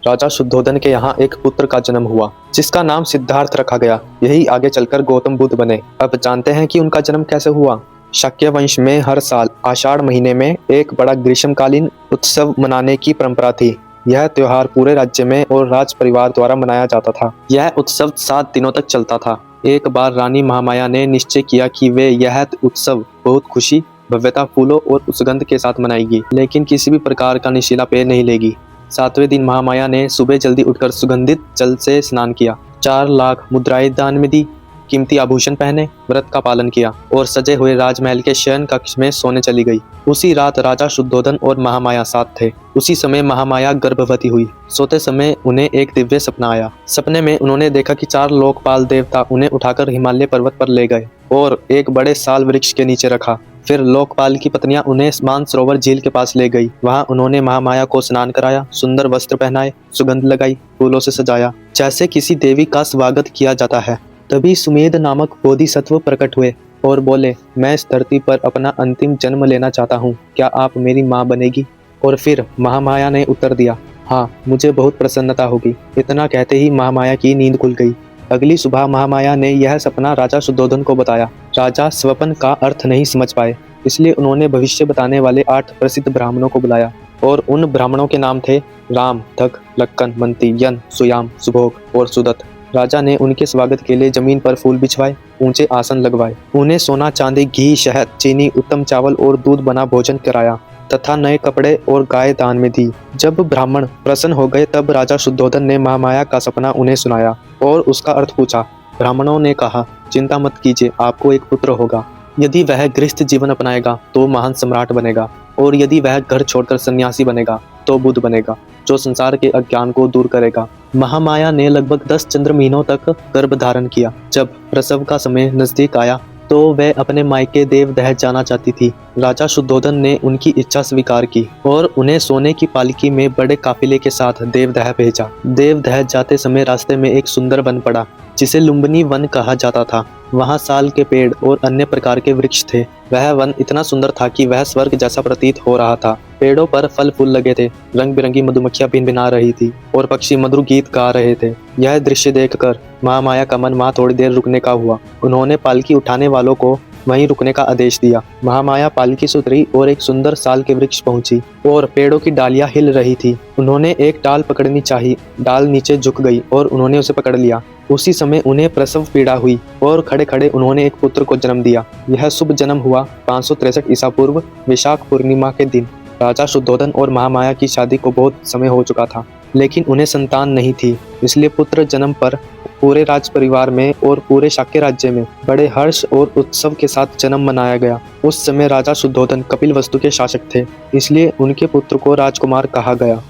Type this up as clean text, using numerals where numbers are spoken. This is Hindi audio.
राजा शुद्धोधन के यहाँ एक पुत्र का जन्म हुआ जिसका नाम सिद्धार्थ रखा गया। यही आगे चलकर गौतम बुद्ध बने। अब जानते हैं कि उनका जन्म कैसे हुआ। शाक्य वंश में हर साल आषाढ़ महीने में एक बड़ा ग्रीष्मकालीन उत्सव मनाने की परंपरा थी। यह त्योहार पूरे राज्य में और राज परिवार द्वारा मनाया जाता था। यह उत्सव 7 दिनों तक चलता था। एक बार रानी महामाया ने निश्चय किया कि वे यह उत्सव बहुत खुशी, भव्यता, फूलों और सुगंध के साथ मनाएगी, लेकिन किसी भी प्रकार का नशीला पेय नहीं लेगी। 7वें दिन महामाया ने सुबह जल्दी उठकर सुगंधित जल से स्नान किया, 4 लाख मुद्राएं दान में दी, कीमती आभूषण पहने, व्रत का पालन किया और सजे हुए राजमहल के शयन कक्ष में सोने चली गई। उसी रात राजा शुद्धोधन और महामाया साथ थे। उसी समय महामाया गर्भवती हुई। सोते समय उन्हें एक दिव्य सपना आया। सपने में उन्होंने देखा कि 4 लोकपाल देवता उन्हें उठाकर हिमालय पर्वत पर ले गए और एक बड़े साल वृक्ष के नीचे रखा। फिर लोकपाल की पत्नियां उन्हें मानसरोवर झील के पास ले गई। वहां उन्होंने महामाया को स्नान कराया, सुंदर वस्त्र पहनाए, सुगंध लगाई, फूलों से सजाया, जैसे किसी देवी का स्वागत किया जाता है। तभी सुमेध नामक बोधिसत्व प्रकट हुए और बोले, मैं इस धरती पर अपना अंतिम जन्म लेना चाहता हूँ, क्या आप मेरी माँ बनेगी? और फिर महामाया ने उत्तर दिया, हाँ, मुझे बहुत प्रसन्नता होगी। इतना कहते ही महामाया की नींद खुल गई। अगली सुबह महामाया ने यह सपना राजा शुद्धोधन को बताया। राजा स्वप्न का अर्थ नहीं समझ पाए, इसलिए उन्होंने भविष्य बताने वाले 8 प्रसिद्ध ब्राह्मणों को बुलाया और उन ब्राह्मणों के नाम थे राम, दक्ष, लक्कन, मंती, यन, सुयाम, सुभोग और सुदत्त। राजा ने उनके स्वागत के लिए जमीन पर फूल बिछवाए, ऊंचे आसन लगवाए, उन्हें सोना, चांदी, घी, शहद, चीनी, उत्तम चावल और दूध बना भोजन कराया तथा नए कपड़े और गाय दान में दी। जब ब्राह्मण प्रसन्न हो गए तब राजा शुद्धोधन ने महामाया का सपना उन्हें सुनाया और उसका अर्थ पूछा। ब्राह्मणों ने कहा, चिंता मत कीजिए, आपको एक पुत्र होगा। यदि वह गृहस्थ जीवन अपनाएगा तो महान सम्राट बनेगा, और यदि वह घर छोड़कर सन्यासी बनेगा तो बुद्ध बनेगा, जो संसार के अज्ञान को दूर करेगा। महामाया ने लगभग 10 चंद्र महीनों तक गर्भ धारण किया। जब प्रसव का समय नजदीक आया तो वह अपने मायके देवदह जाना चाहती थी। राजा शुद्धोधन ने उनकी इच्छा स्वीकार की और उन्हें सोने की पालकी में बड़े काफिले के साथ देवदह भेजा। देवदह जाते समय रास्ते में एक सुंदर वन पड़ा जिसे लुम्बिनी वन कहा जाता था। वहाँ साल के पेड़ और अन्य प्रकार के वृक्ष थे। वह वन इतना सुंदर था कि वह स्वर्ग जैसा प्रतीत हो रहा था। पेड़ों पर फल फूल लगे थे, रंग बिरंगी मधुमक्खियां भिनभिना रही थी और पक्षी मधुर गीत गा रहे थे। यह दृश्य देखकर महामाया का मन वहाँ थोड़ी देर रुकने का हुआ। उन्होंने पालकी उठाने वालों को वहीं रुकने का आदेश दिया। महामाया पालकी से उतरी और एक सुंदर साल के वृक्ष पहुंची और पेड़ों की डालियां हिल रही थी। उन्होंने एक डाल पकड़नी चाही, डाल नीचे झुक गई और उन्होंने उसे पकड़ लिया। उसी समय उन्हें प्रसव पीड़ा हुई और खड़े खड़े उन्होंने एक पुत्र को जन्म दिया। यह शुभ जन्म हुआ 563 ईसा पूर्व विशाख पूर्णिमा के दिन। राजा शुद्धोधन और महामाया की शादी को बहुत समय हो चुका था, लेकिन उन्हें संतान नहीं थी। इसलिए पुत्र जन्म पर पूरे राज परिवार में और पूरे शाक्य राज्य में बड़े हर्ष और उत्सव के साथ जन्म मनाया गया। उस समय राजा शुद्धोधन कपिलवस्तु के शासक थे, इसलिए उनके पुत्र को राजकुमार कहा गया।